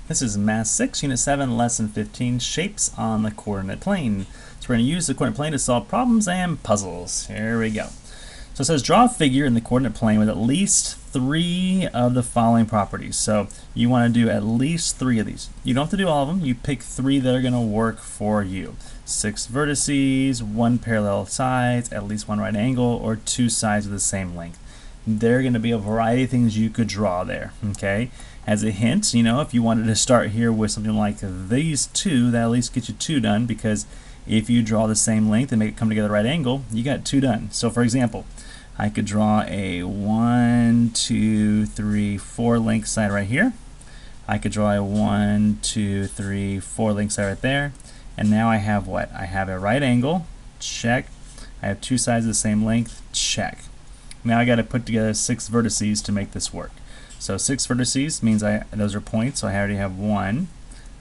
This is Math 6, Unit 7, Lesson 15, Shapes on the Coordinate Plane. So we're going to use the coordinate plane to solve problems and puzzles. Here we go. So it says draw a figure in the coordinate plane with at least 3 of the following properties. So you want to do at least 3 of these. You don't have to do all of them. You pick 3 that are going to work for you. 6 vertices, 1 parallel sides, at least 1 right angle, or 2 sides of the same length. There are going to be a variety of things you could draw there, okay? As a hint, you know, if you wanted to start here with something like these 2, that at least gets you 2 done, because if you draw the same length and make it come together right angle, you got 2 done. So for example, I could draw a 1, 2, 3, 4 length side right here. I could draw a 1, 2, 3, 4 length side right there. And now I have what? I have a right angle, check. I have 2 sides of the same length, check. Now I got to put together 6 vertices to make this work. So 6 vertices means those are points, so I already have 1. I'm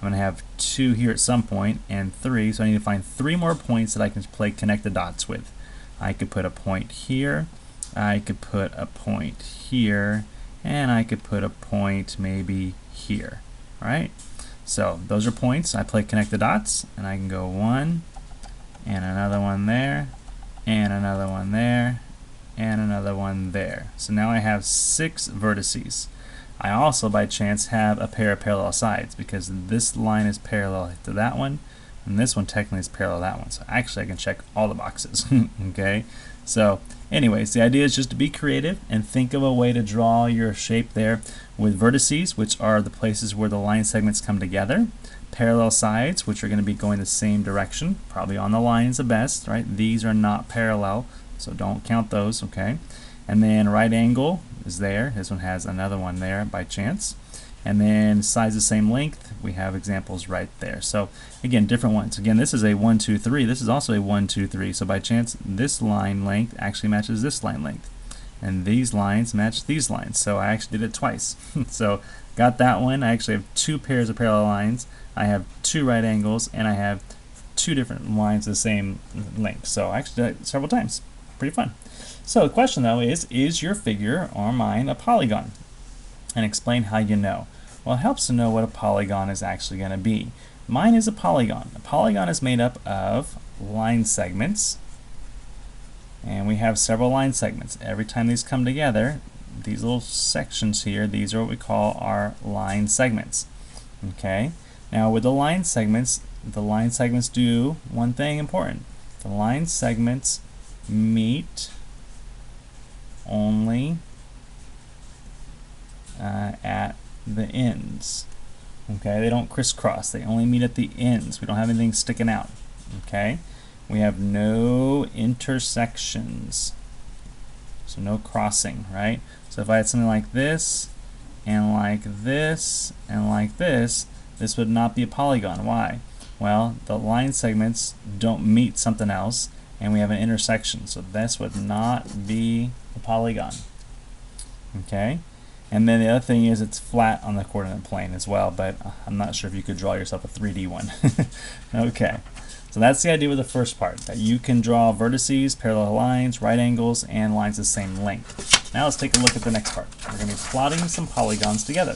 going to have 2 here at some point, and 3, so I need to find 3 more points that I can connect the dots with. I could put a point here, I could put a point here, and I could put a point maybe here. Alright, so those are points. I connect the dots, and I can go 1, and another one there, and another one there, and another one there. So now I have 6 vertices. I also by chance have a pair of parallel sides because this line is parallel to that one and this one technically is parallel to that one. So actually I can check all the boxes. Okay, so anyways, the idea is just to be creative and think of a way to draw your shape there with vertices, which are the places where the line segments come together, parallel sides, which are going to be going the same direction, probably on the line is the best, right? These are not parallel, so don't count those, okay? And then right angle is there. This one has another one there by chance. And then sides the same length, we have examples right there. So again, different ones. Again, this is a 1, 2, 3. This is also a 1, 2, 3. So by chance, this line length actually matches this line length. And these lines match these lines. So I actually did it twice. So got that one. I actually have 2 pairs of parallel lines. I have 2 right angles, and I have 2 different lines of the same length. So I actually did it several times. Pretty fun. So the question though is your figure or mine a polygon? And explain how you know. Well, it helps to know what a polygon is actually going to be. Mine is a polygon. A polygon is made up of line segments, and we have several line segments. Every time these come together, these little sections here, these are what we call our line segments. Okay. Now with the line segments do one thing important. The line segments meet only at the ends. Okay, they don't crisscross. They only meet at the ends. We don't have anything sticking out. Okay, we have no intersections, so no crossing, right? So if I had something like this and like this and like this, this would not be a polygon. Why? Well, the line segments don't meet something else, and we have an intersection, so this would not be a polygon. Okay, and then the other thing is it's flat on the coordinate plane as well, but I'm not sure if you could draw yourself a 3D one. Okay, so that's the idea with the first part, that you can draw vertices, parallel lines, right angles, and lines the same length. Now let's take a look at the next part. We're going to be plotting some polygons together.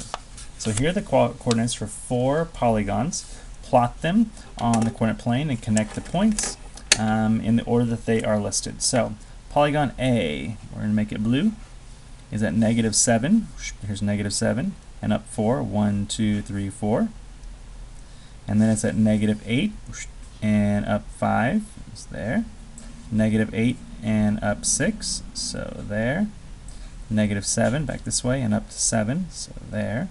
So here are the coordinates for 4 polygons. Plot them on the coordinate plane and connect the points in the order that they are listed. So polygon A, we're going to make it blue, is at -7. Here's -7 and up 4. 1, 2, 3, 4. And then it's at -8 and up 5. It's there. -8 and up 6. So there. -7 back this way and up to 7. So there.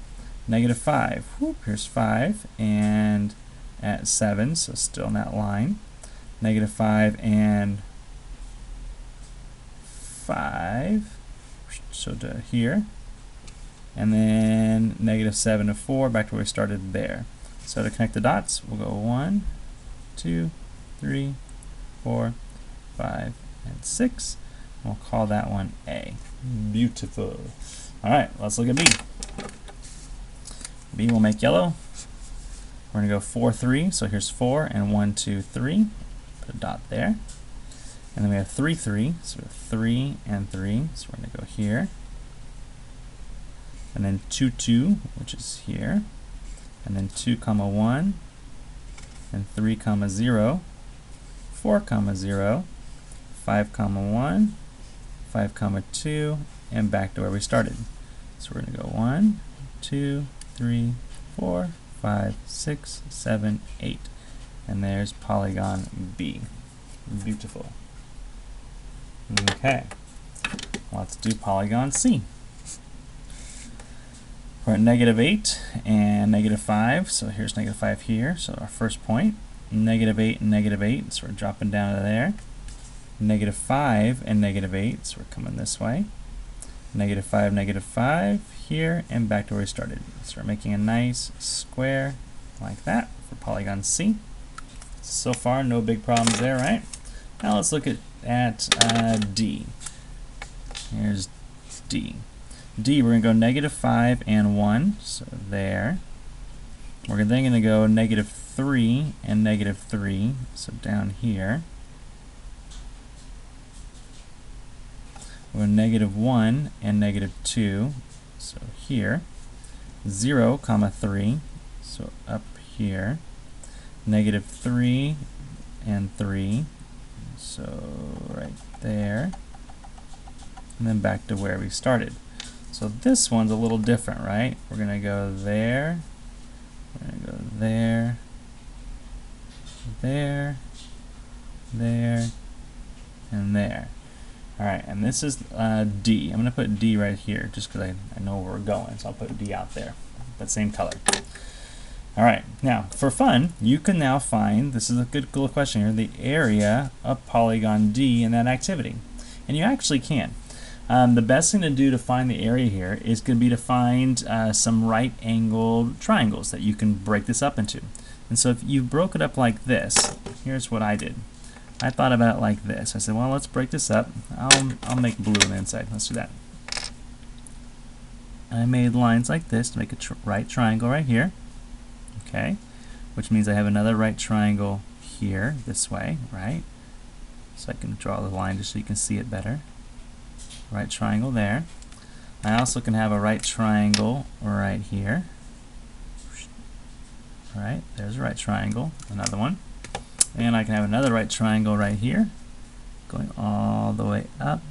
-5. Whoop, here's 5 and at 7. So still in that line. -5 and 5. So to here, and then -7 to 4, back to where we started there. So to connect the dots, we'll go 1, 2, 3, 4, 5, and 6. We'll call that one A. Beautiful. All right, let's look at B. B will make yellow. We're going to go 4, 3. So here's 4 and 1, 2, 3. Put a dot there. And then we have 3, 3, so we have 3 and 3, so we're going to go here. And then 2, 2, which is here. and then 2 comma 1, and 3 comma 0, 4 comma 0, 5 comma 1, 5 comma 2, and back to where we started. So we're going to go 1, 2, 3, 4, 5, 6, 7, 8. And there's polygon B. Beautiful. Okay, let's do polygon C. We're at -8 and -5, so here's -5 here, so our first point. -8 and -8, so we're dropping down to there. -5 and -8, so we're coming this way. -5, -5 here, and back to where we started. So we're making a nice square like that for polygon C. So far, no big problems there, right? Now let's look at D. Here's D. D, we're going to go -5 and 1, so there. We're then going to go -3 and -3, so down here. We're -1 and -2, so here. 0, comma 3, so up here. -3 and 3, so right there. And then back to where we started. So this one's a little different, right? We're going to go there, we're going to go there, there, there, and there. Alright, and this is D. I'm going to put D right here just because I know where we're going, so I'll put D out there, but same color. Alright, now for fun, you can now find, this is a good little question here, the area of polygon D in that activity. And you actually can. The best thing to do to find the area here is going to be to find some right-angled triangles that you can break this up into. And so if you broke it up like this, here's what I did. I thought about it like this. I said, well, let's break this up. I'll make blue on the inside. Let's do that. I made lines like this to make a right triangle right here. Okay, which means I have another right triangle here, this way, right? So I can draw the line just so you can see it better. Right triangle there. I also can have a right triangle right here. Right, there's a right triangle, another one. And I can have another right triangle right here, going all the way up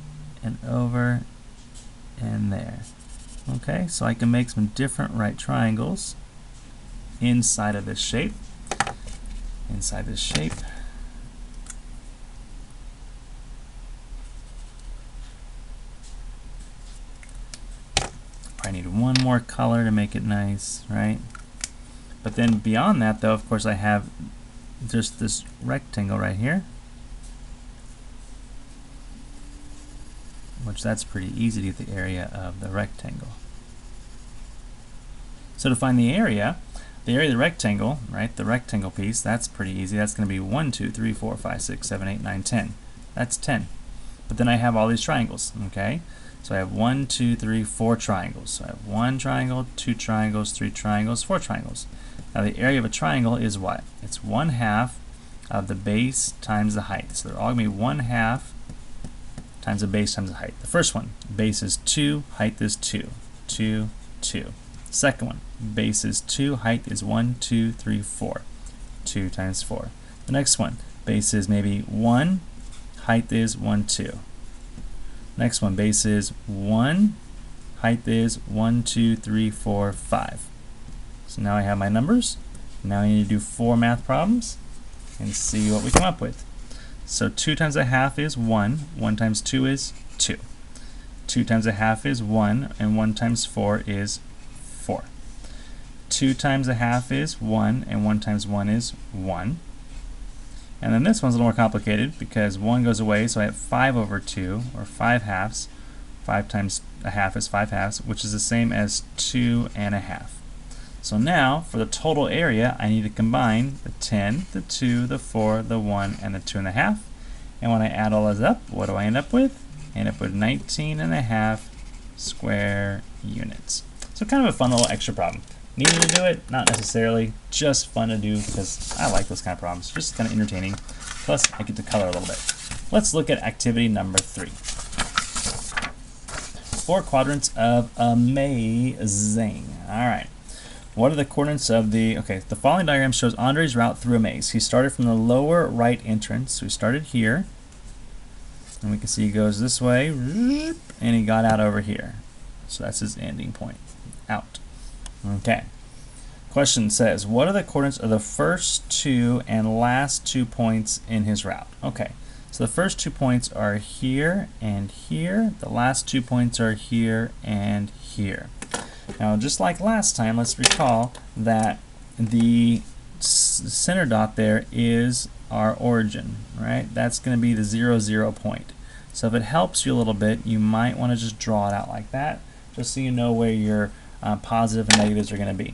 and over and there. Okay, so I can make some different right triangles inside of this shape. Inside this shape. I need one more color to make it nice, right? But then beyond that, though, of course, I have just this rectangle right here, which that's pretty easy to get the area of the rectangle. So to find the area of the rectangle, right, the rectangle piece, that's pretty easy. That's going to be 1, 2, 3, 4, 5, 6, 7, 8, 9, 10. That's 10. But then I have all these triangles, okay? So I have 1, 2, 3, 4 triangles. So I have 1 triangle, 2 triangles, 3 triangles, 4 triangles. Now the area of a triangle is what? It's 1/2 of the base times the height. So they're all going to be 1/2 times the base times the height. The first one, base is 2, height is 2. 2, 2. Second one, base is 2, height is 1, 2, 3, 4. 2 times 4. The next one, base is maybe 1, height is 1, 2. Next one, base is 1, height is 1, 2, 3, 4, 5. So now I have my numbers. Now I need to do 4 math problems and see what we come up with. So 2 times 1/2 is 1. 1 times 2 is 2. 2 times 1/2 is 1, and 1 times 4 is 4. 2 times 1/2 is 1, and 1 times 1 is 1. And then this one's a little more complicated because 1 goes away, so I have 5/2, or 5/2. 5 times 1/2 is 5/2, which is the same as 2 1/2. So now, for the total area, I need to combine the 10, the 2, the 4, the 1, and the 2 1/2. And when I add all those up, what do I end up with? I end up with 19 1/2 square units. So kind of a fun little extra problem. Needed to do it? Not necessarily. Just fun to do because I like those kind of problems. Just kind of entertaining. Plus, I get to color a little bit. Let's look at activity number 3. 4 quadrants of amazing. All right. what are the coordinates of the, okay, the following diagram shows Andre's route through a maze. He started from the lower right entrance, so he started here, and we can see he goes this way, and he got out over here. So that's his ending point, out. Okay. Question says, what are the coordinates of the first two and last 2 points in his route? Okay, so the first 2 points are here and here. The last 2 points are here and here. Now, just like last time, let's recall that the center dot there is our origin, right? That's going to be the 0, 0 point. So if it helps you a little bit, you might want to just draw it out like that, just so you know where your positive and negatives are going to be.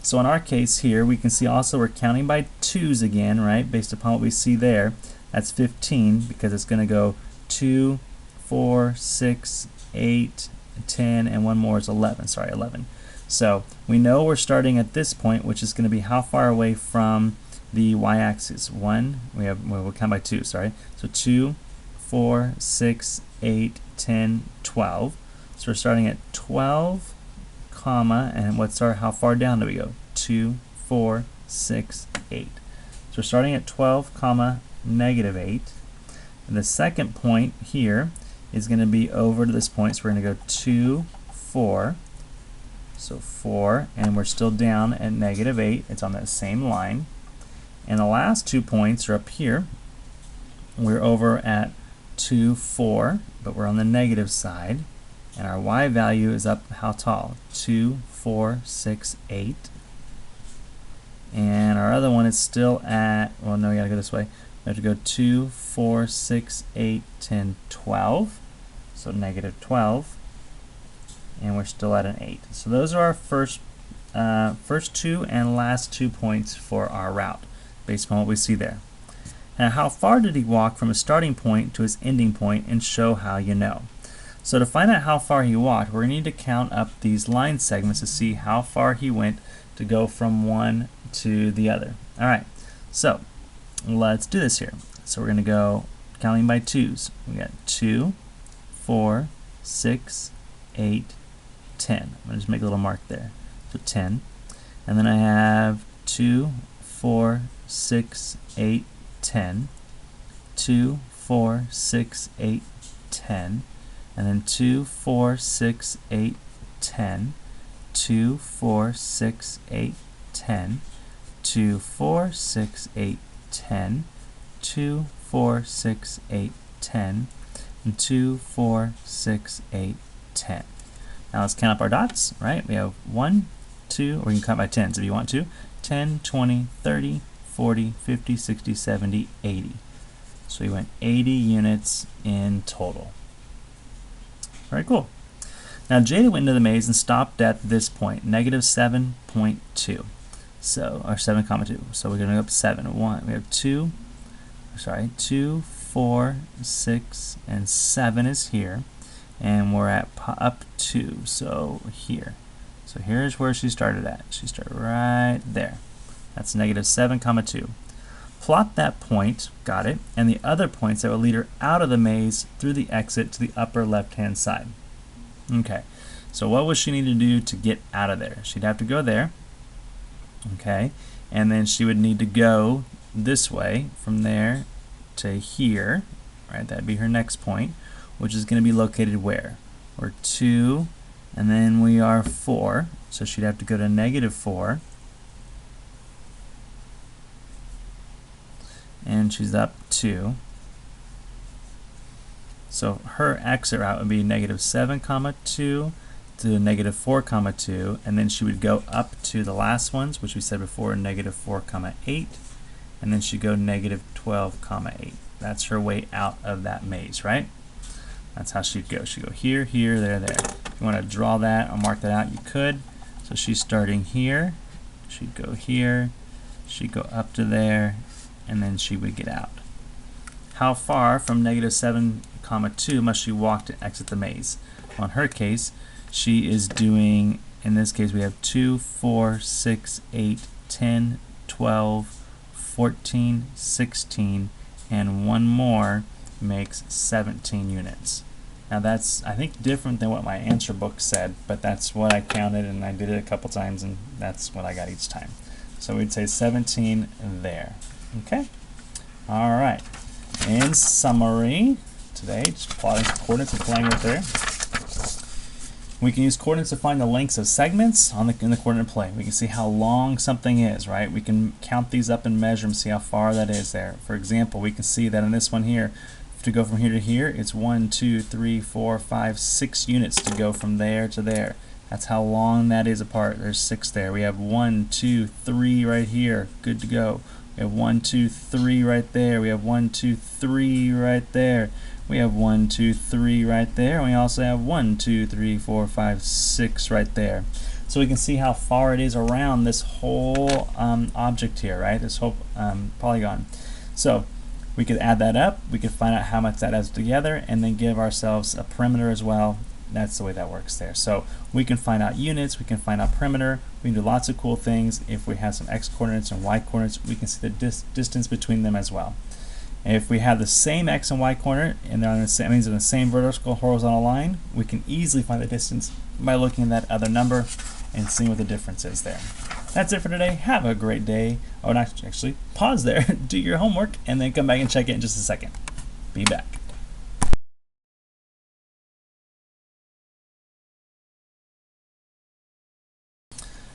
So in our case here, we can see also we're counting by 2's again, right? Based upon what we see there, that's 15 because it's going to go 2, 4, 6, 8, 10, and one more is 11. Sorry, 11. So we know we're starting at this point, which is going to be how far away from the y-axis. We'll count by 2, sorry. So 2, 4, 6, 8, 10, 12. So we're starting at 12, comma, and how far down do we go? 2, 4, 6, 8. So we're starting at 12, comma, negative 8. And the second point here is going to be over to this point, so we're going to go 2, 4. So 4, and we're still down at negative 8. It's on that same line. And the last 2 points are up here. We're over at 2, 4, but we're on the negative side. And our y value is up how tall? 2, 4, 6, 8. And our other one is still at, well, no, we gotta go this way. We have to go 2, 4, 6, 8, 10, 12. So negative 12. And we're still at an 8. So those are our first 2 and last 2 points for our route, based upon what we see there. Now, how far did he walk from his starting point to his ending point, and show how you know. So to find out how far he walked, we're going to need to count up these line segments to see how far he went to go from one to the other. Alright, so let's do this here. So we're going to go counting by 2's. We got 2, 4, 6, 8, 10. I'm going to just make a little mark there. So 10. And then I have 2, 4, 6, 8, 10. 2, 4, 6, 8, 10. And then 2, 4, 6, 8, 10. 2, 4, 6, 8, 10. 2, 4, 6, 8, 10. 2, 4, 6, 8, 10. And 2, 4, 6, 8, 10. Now let's count up our dots, right? We have 1, 2, or you can count by 10s if you want to. 10, 20, 30, 40, 50, 60, 70, 80. So we went 80 units in total. Very cool. Now Jada went into the maze and stopped at this point, negative 7.2. So, or 7,2. So we're going to go up 7. 1. We have 2, 4, 6, and 7 is here. And we're at up 2, so here. So here's where she started at. She started right there. That's negative 7,2. Plot that point, got it, and the other points that will lead her out of the maze through the exit to the upper left-hand side. Okay, so what would she need to do to get out of there? She'd have to go there, okay, and then she would need to go this way from there to here, right? That'd be her next point, which is going to be located where? We're 2, and then we are 4, so she'd have to go to negative 4. And she's up 2. So her exit route would be negative 7,2 to negative 4,2, and then she would go up to the last ones, which we said before, negative 4,8, and then she'd go negative 12,8. That's her way out of that maze, right? That's how she'd go. She'd go here, here, there, there. If you want to draw that or mark that out, you could. So she's starting here. She'd go here. She'd go up to there, and then she would get out. How far from negative 7,2 must she walk to exit the maze? Well, in her case, she is doing, in this case, we have 2, 4, 6, 8, 10, 12, 14, 16, and one more makes 17 units. Now that's, I think, different than what my answer book said, but that's what I counted, and I did it a couple times, and that's what I got each time. So we'd say 17 there. Okay? All right. In summary, today, just plotting some coordinates and playing right there. We can use coordinates to find the lengths of segments in the coordinate plane. We can see how long something is, right? We can count these up and measure them, see how far that is there. For example, we can see that in this one here, to go from here to here, it's 1, 2, 3, 4, 5, 6 units to go from there to there. That's how long that is apart. There's 6 there. We have 1, 2, 3 right here. Good to go. We have 1, 2, 3 right there. We have 1, 2, 3 right there. We have 1, 2, 3 right there. And we also have 1, 2, 3, 4, 5, 6 right there. So we can see how far it is around this whole object here, right? This whole polygon. So we could add that up. We could find out how much that adds together, and then give ourselves a perimeter as well. That's the way that works there. So we can find out units, we can find out perimeter, we can do lots of cool things. If we have some x coordinates and y coordinates, we can see the distance between them as well. And if we have the same x and y coordinate, and they're on the same, means in the same vertical horizontal line, we can easily find the distance by looking at that other number and seeing what the difference is there. That's it for today. Have a great day. Oh, and actually, pause there, do your homework, and then come back and check it in just a second. Be back.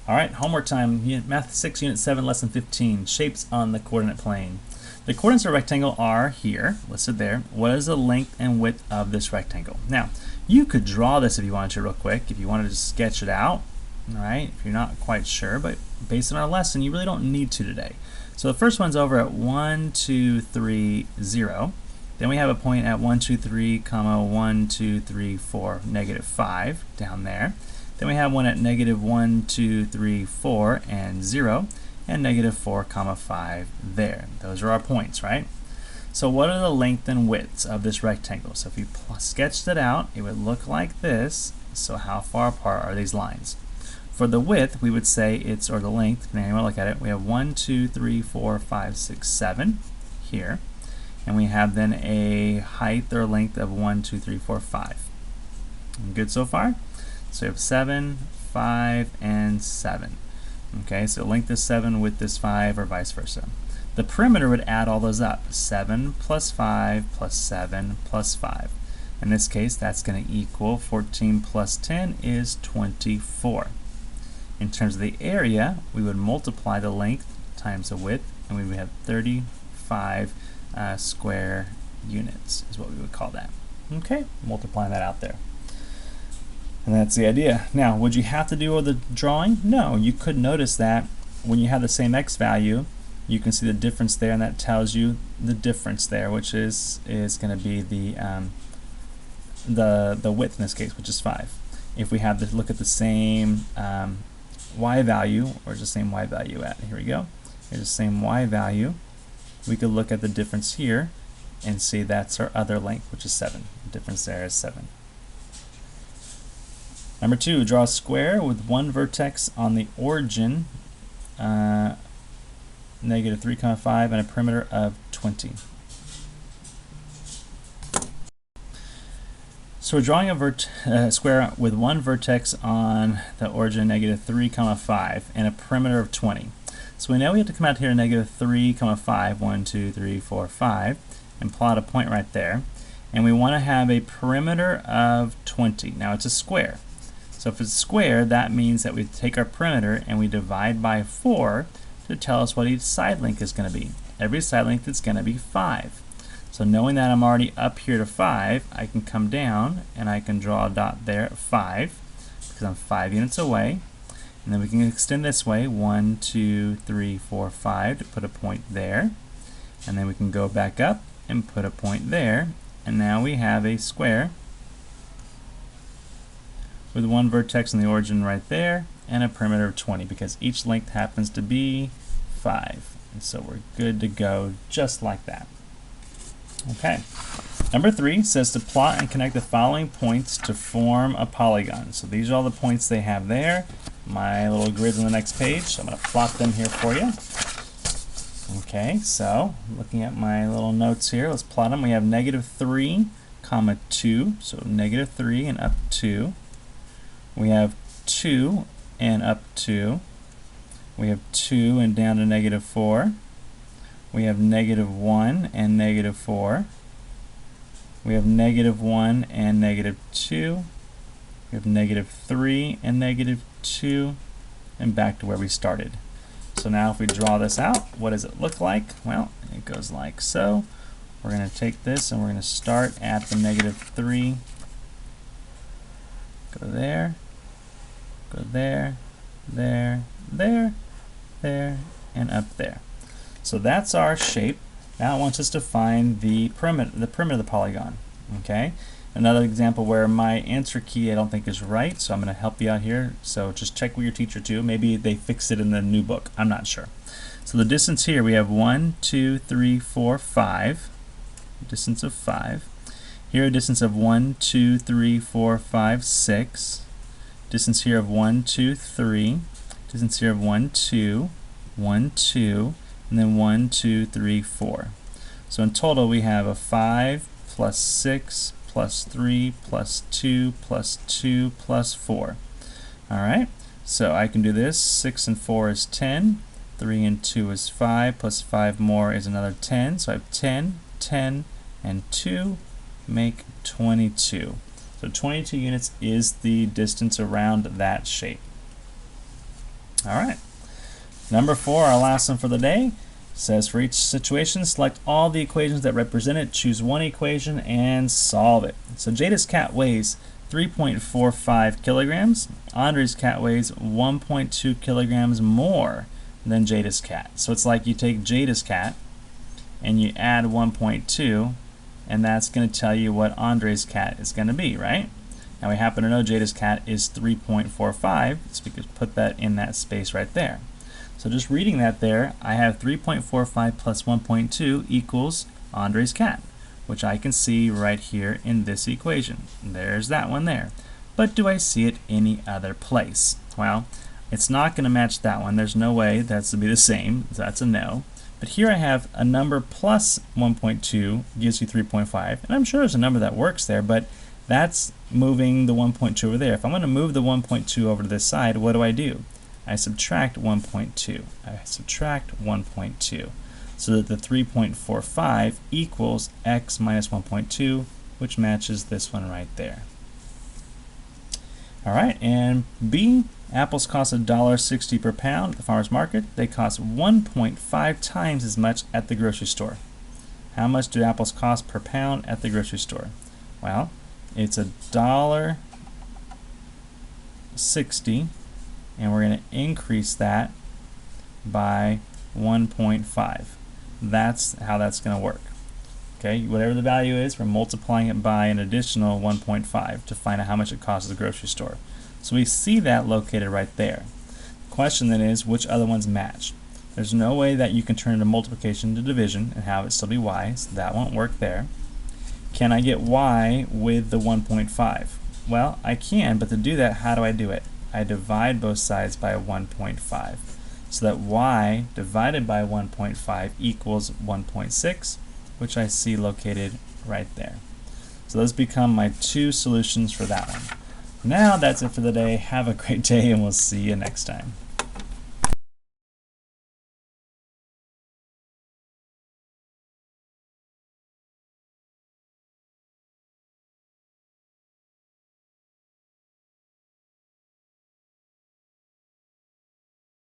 All right, homework time. Math 6, Unit 7, Lesson 15, Shapes on the Coordinate Plane. The coordinates of a rectangle are here, listed there. What is the length and width of this rectangle? Now, you could draw this if you wanted to real quick, if you wanted to sketch it out, all right, if you're not quite sure, but based on our lesson, you really don't need to today. So the first one's over at 1, 2, 3, 0. Then we have a point at 1, 2, 3, comma, 1, 2, 3, 4, negative 5 down there. Then we have one at negative 1, 2, 3, 4, and 0, and negative 4, comma, 5 there. Those are our points, right? So what are the length and widths of this rectangle? So if you sketched it out, it would look like this. So how far apart are these lines? For the width, we would say it's, or the length, depending on how you look at it, we have 1, 2, 3, 4, 5, 6, 7 here. And we have then a height or length of 1, 2, 3, 4, 5. Good so far? So we have 7, 5, and 7. Okay, so length is 7, width is 5, or vice versa. The perimeter would add all those up. 7 plus 5 plus 7 plus 5. In this case, that's going to equal 14 plus 10 is 24. In terms of the area, we would multiply the length times the width, and we would have 35 square units is what we would call that. Okay, multiplying that out there. And that's the idea. Now, would you have to do all the drawing? No, you could notice that when you have the same x value, you can see the difference there, and that tells you the difference there, which is going to be the width in this case, which is 5. If we have to look at the same y value, where's the same y value at? Here we go. Here's the same y value. We could look at the difference here and see that's our other length, which is 7. The difference there is 7. Number 2, draw a square with one vertex on the origin, negative 3, 5, and a perimeter of 20. So we're drawing a square with one vertex on the origin, negative 3, 5, and a perimeter of 20. So we know we have to come out here to negative 3, 5, 1, 2, 3, 4, 5, and plot a point right there. And we want to have a perimeter of 20. Now it's a square. So if it's a square, that means that we take our perimeter and we divide by 4 to tell us what each side length is going to be. Every side length is going to be 5. So knowing that I'm already up here to 5, I can come down and I can draw a dot there at 5 because I'm 5 units away. And then we can extend this way, 1, 2, 3, 4, 5 to put a point there. And then we can go back up and put a point there. And now we have a square with one vertex on the origin right there and a perimeter of 20 because each length happens to be 5. And so we're good to go just like that. Okay. Number 3 says to plot and connect the following points to form a polygon. So these are all the points they have there. My little grid's on the next page, so I'm going to plot them here for you. Okay, so looking at my little notes here, let's plot them. We have negative 3, comma 2, so negative 3 and up 2. We have 2 and up 2. We have 2 and down to negative 4. We have negative 1 and negative 4. We have negative 1 and negative 2. We have negative 3 and negative 2, and back to where we started. So now if we draw this out, what does it look like? Well, it goes like so. We're going to take this and we're going to start at the negative 3. Go there, there, there, and up there. So that's our shape. Now it wants us to find the perimeter of the polygon. Okay. Another example where my answer key I don't think is right, so I'm going to help you out here. So just check with your teacher too. Maybe they fixed it in the new book. I'm not sure. So the distance here, we have 1, 2, 3, 4, 5. Distance of 5. Here a distance of 1, 2, 3, 4, 5, 6. Distance here of 1, 2, 3. Distance here of 1, 2, 1, 2, and then 1, 2, 3, 4. So in total we have a 5 plus 6 plus 3 plus 2 plus 2 plus 4. Alright, so I can do this. 6 and 4 is 10. 3 and 2 is 5, plus 5 more is another 10. So I have 10, 10, and 2 make 22. So 22 units is the distance around that shape. Alright, number 4, our last one for the day. Says for each situation, select all the equations that represent it, choose one equation, and solve it. So Jada's cat weighs 3.45 kilograms. Andre's cat weighs 1.2 kilograms more than Jada's cat. So it's like you take Jada's cat and you add 1.2, and that's going to tell you what Andre's cat is going to be, right? Now we happen to know Jada's cat is 3.45, so we could put that in that space right there. So just reading that there, I have 3.45 plus 1.2 equals Andre's cat, which I can see right here in this equation. There's that one there. But do I see it any other place? Well, it's not going to match that one. There's no way that's to be the same. So that's a no. But here I have a number plus 1.2 gives you 3.5. And I'm sure there's a number that works there, but that's moving the 1.2 over there. If I'm going to move the 1.2 over to this side, what do? I subtract 1.2. I subtract 1.2. So that the 3.45 equals x minus 1.2, which matches this one right there. Alright, and B, apples cost $1.60 per pound at the farmer's market. They cost 1.5 times as much at the grocery store. How much do apples cost per pound at the grocery store? Well, it's $1.60, and we're going to increase that by 1.5. That's how that's going to work. Okay, whatever the value is, we're multiplying it by an additional 1.5 to find out how much it costs at the grocery store. So we see that located right there. The question then is, which other ones match? There's no way that you can turn into multiplication to division and have it still be y, so that won't work there. Can I get y with the 1.5? Well, I can, but to do that, how do I do it? I divide both sides by 1.5. So that y divided by 1.5 equals 1.6, which I see located right there. So those become my two solutions for that one. Now that's it for the day. Have a great day, and we'll see you next time.